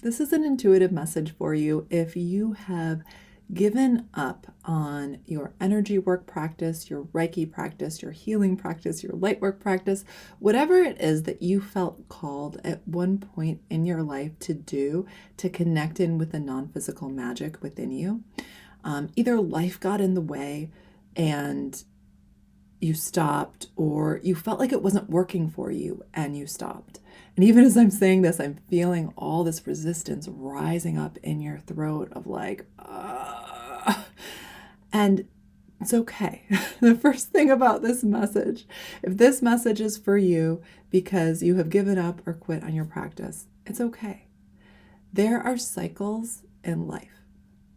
This is an intuitive message for you if you have given up on your energy work practice, your Reiki practice, your healing practice, your Lightwork practice, whatever it is that you felt called at one point in your life to do to connect in with the non-physical magic within you. Either life got in the way and you stopped, or you felt like it wasn't working for you and you stopped. And even as I'm saying this, I'm feeling all this resistance rising up in your throat of like, and it's okay. The first thing about this message, if this message is for you because you have given up or quit on your practice, it's okay. There are cycles in life.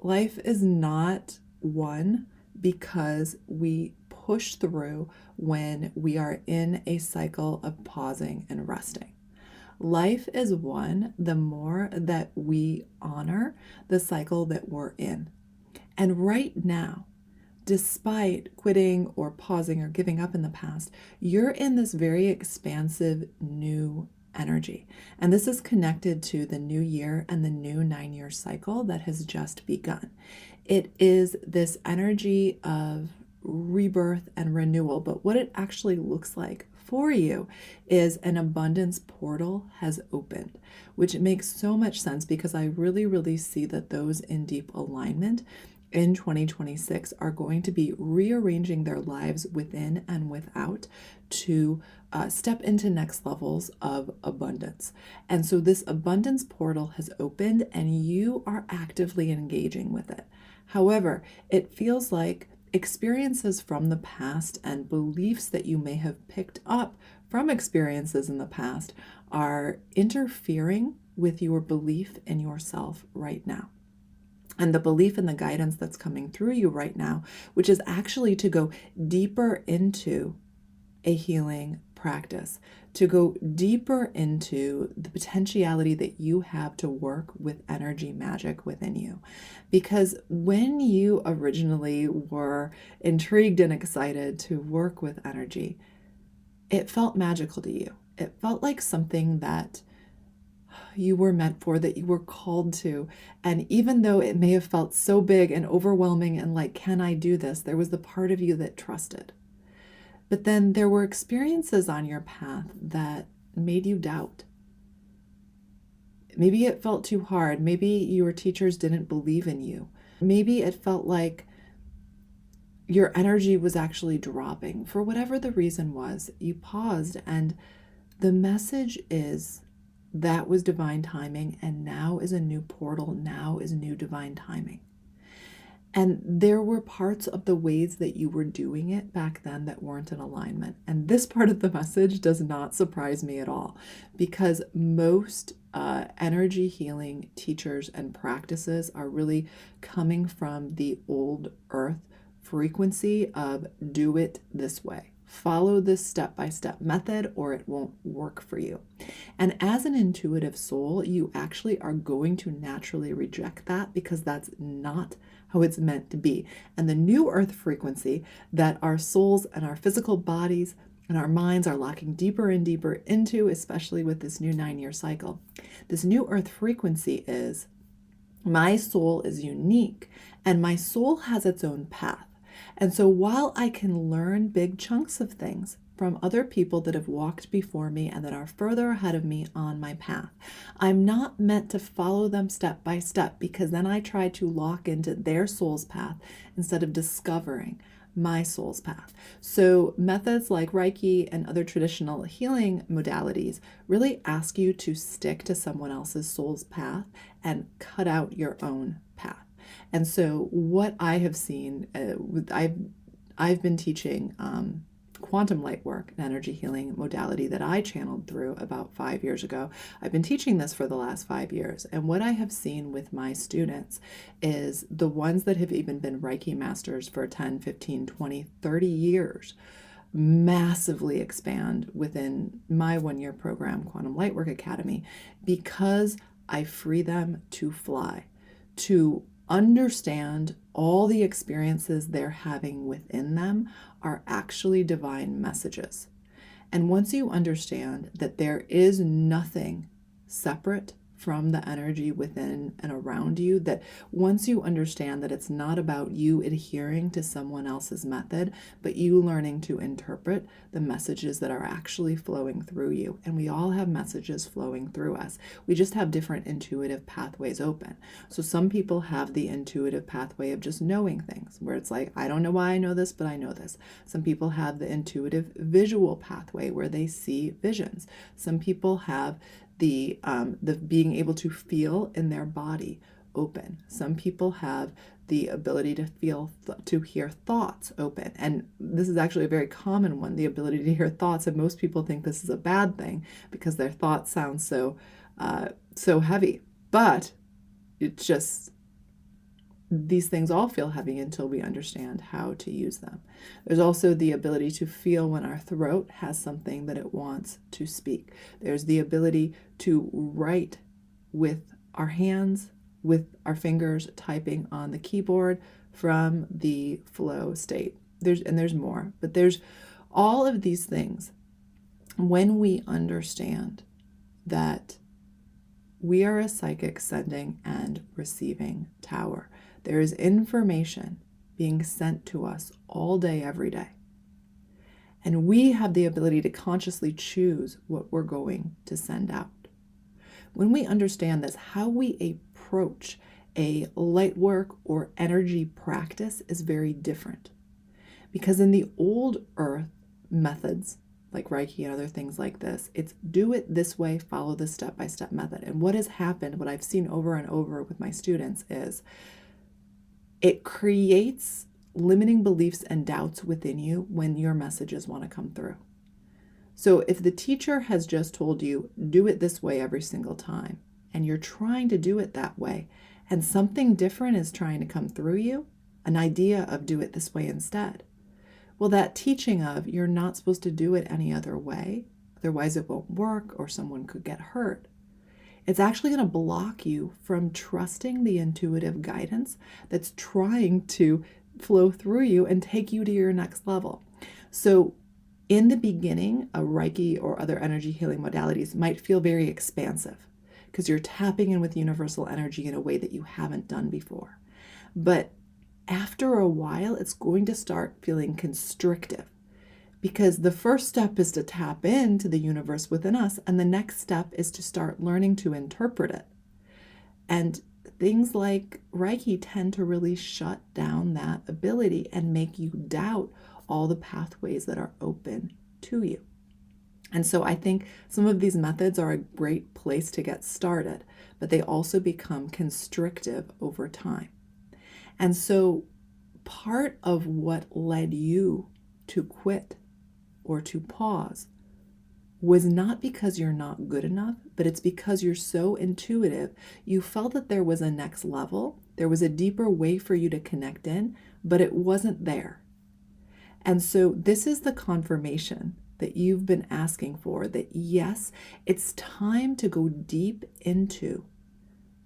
Life is not one because we push through when we are in a cycle of pausing and resting. Life is one the more that we honor the cycle that we're in. And right now, despite quitting or pausing or giving up in the past, you're in this very expansive new energy. And this is connected to the new year and the new 9-year cycle that has just begun. It is this energy of rebirth and renewal, but what it actually looks like for you is an abundance portal has opened, which makes so much sense because I really see that those in deep alignment in 2026 are going to be rearranging their lives within and without to step into next levels of abundance. And so this abundance portal has opened and you are actively engaging with it. However, it feels like experiences from the past and beliefs that you may have picked up from experiences in the past are interfering with your belief in yourself right now. And the belief in the guidance that's coming through you right now, which is actually to go deeper into a healing practice, to go deeper into the potentiality that you have to work with energy magic within you. Because when you originally were intrigued and excited to work with energy, it felt magical to you. It felt like something that you were meant for, that you were called to. And even though it may have felt so big and overwhelming and like, can I do this? There was the part of you that trusted. But then there were experiences on your path that made you doubt. Maybe it felt too hard. Maybe your teachers didn't believe in you. Maybe it felt like your energy was actually dropping. For whatever the reason was, you paused, and the message is that was divine timing, and now is a new portal. Now is new divine timing. And there were parts of the ways that you were doing it back then that weren't in alignment. And this part of the message does not surprise me at all, because most energy healing teachers and practices are really coming from the old earth frequency of do it this way. Follow this step-by-step method or it won't work for you. And as an intuitive soul, you actually are going to naturally reject that because that's not how it's meant to be. And the new earth frequency that our souls and our physical bodies and our minds are locking deeper and deeper into, especially with this new 9-year cycle. This new earth frequency is my soul is unique and my soul has its own path. And so while I can learn big chunks of things from other people that have walked before me and that are further ahead of me on my path, I'm not meant to follow them step by step, because then I try to lock into their soul's path instead of discovering my soul's path. So methods like Reiki and other traditional healing modalities really ask you to stick to someone else's soul's path and cut out your own path. And so what I have seen, I've been teaching quantum light work, an energy healing modality that I channeled through about 5 years ago. I've been teaching this for the last 5 years. And what I have seen with my students is the ones that have even been Reiki masters for 10, 15, 20, 30 years massively expand within my 1-year program, Quantum Lightwork Academy, because I free them to fly, to understand all the experiences they're having within them are actually divine messages. And once you understand that there is nothing separate from the energy within and around you, that once you understand that it's not about you adhering to someone else's method, but you learning to interpret the messages that are actually flowing through you. And we all have messages flowing through us. We just have different intuitive pathways open. So some people have the intuitive pathway of just knowing things, where it's like, I don't know why I know this, but I know this. Some people have the intuitive visual pathway where they see visions. Some people have the being able to feel in their body open. Some people have the ability to feel, to hear thoughts open. And this is actually a very common one, the ability to hear thoughts. And most people think this is a bad thing because their thoughts sound so heavy. But it's just, these things all feel heavy until we understand how to use them. There's also the ability to feel when our throat has something that it wants to speak. There's the ability to write with our hands, with our fingers, typing on the keyboard from the flow state. There's more, but there's all of these things. When we understand that we are a psychic sending and receiving tower, there is information being sent to us all day, every day. And we have the ability to consciously choose what we're going to send out. When we understand this, how we approach a light work or energy practice is very different. Because in the old earth methods, like Reiki and other things like this, it's do it this way, follow the step-by-step method. And what has happened, what I've seen over and over with my students, is it creates limiting beliefs and doubts within you when your messages want to come through. So if the teacher has just told you, do it this way every single time, and you're trying to do it that way, and something different is trying to come through you, an idea of do it this way instead, well, that teaching of you're not supposed to do it any other way, otherwise it won't work or someone could get hurt, it's actually going to block you from trusting the intuitive guidance that's trying to flow through you and take you to your next level. So in the beginning, a Reiki or other energy healing modalities might feel very expansive because you're tapping in with universal energy in a way that you haven't done before. But after a while, it's going to start feeling constrictive, because the first step is to tap into the universe within us, and the next step is to start learning to interpret it. And things like Reiki tend to really shut down that ability and make you doubt all the pathways that are open to you. And so I think some of these methods are a great place to get started, but they also become constrictive over time. And so part of what led you to quit or to pause was not because you're not good enough, but it's because you're so intuitive. You felt that there was a next level, there was a deeper way for you to connect in, but it wasn't there. And so this is the confirmation that you've been asking for, that yes, it's time to go deep into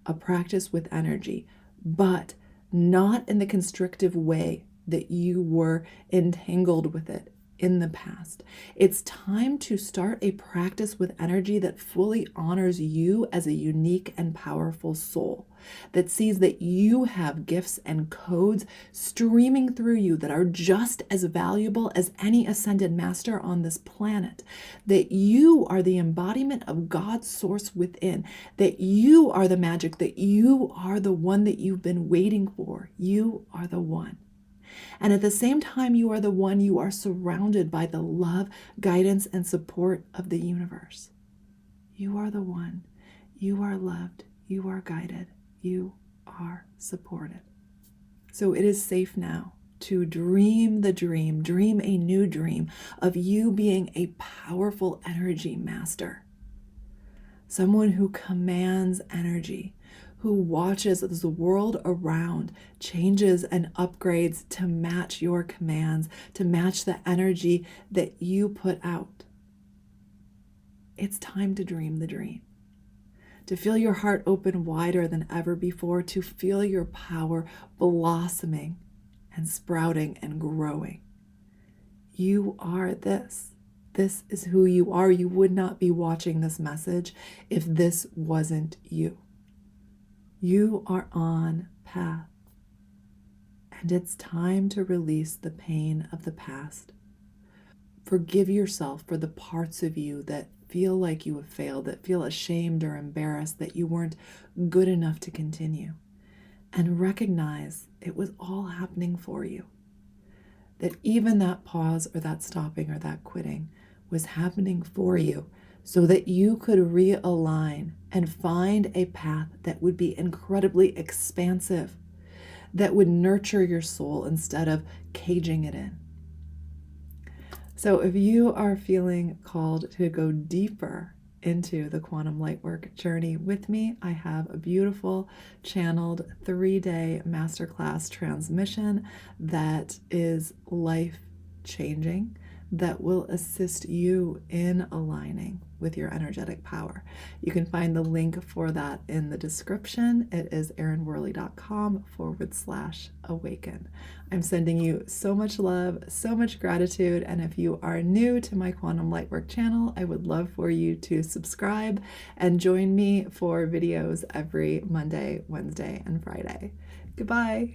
a practice with energy, but not in the constrictive way that you were entangled with it in the past. It's time to start a practice with energy that fully honors you as a unique and powerful soul, that sees that you have gifts and codes streaming through you that are just as valuable as any ascended master on this planet, that you are the embodiment of God's source within, that you are the magic, that you are the one that you've been waiting for. You are the one. And at the same time, you are the one, you are surrounded by the love, guidance, and support of the universe. You are the one. You are loved. You are guided. You are supported. So it is safe now to dream the dream, dream a new dream of you being a powerful energy master. Someone who commands energy, who watches as the world around changes and upgrades to match your commands, to match the energy that you put out. It's time to dream the dream, to feel your heart open wider than ever before, to feel your power blossoming and sprouting and growing. You are this. This is who you are. You would not be watching this message if this wasn't you. You are on path. And it's time to release the pain of the past. Forgive yourself for the parts of you that feel like you have failed, that feel ashamed or embarrassed that you weren't good enough to continue. And recognize it was all happening for you. That even that pause or that stopping or that quitting was happening for you so that you could realign and find a path that would be incredibly expansive, that would nurture your soul instead of caging it in. So if you are feeling called to go deeper into the quantum lightwork journey with me, I have a beautiful channeled 3-day masterclass transmission that is life-changing, that will assist you in aligning with your energetic power. You can find the link for that in the description. It is erinworley.com/awaken. I'm sending you so much love, so much gratitude, and if you are new to my Quantum Lightwork channel, I would love for you to subscribe and join me for videos every Monday, Wednesday, and Friday. Goodbye.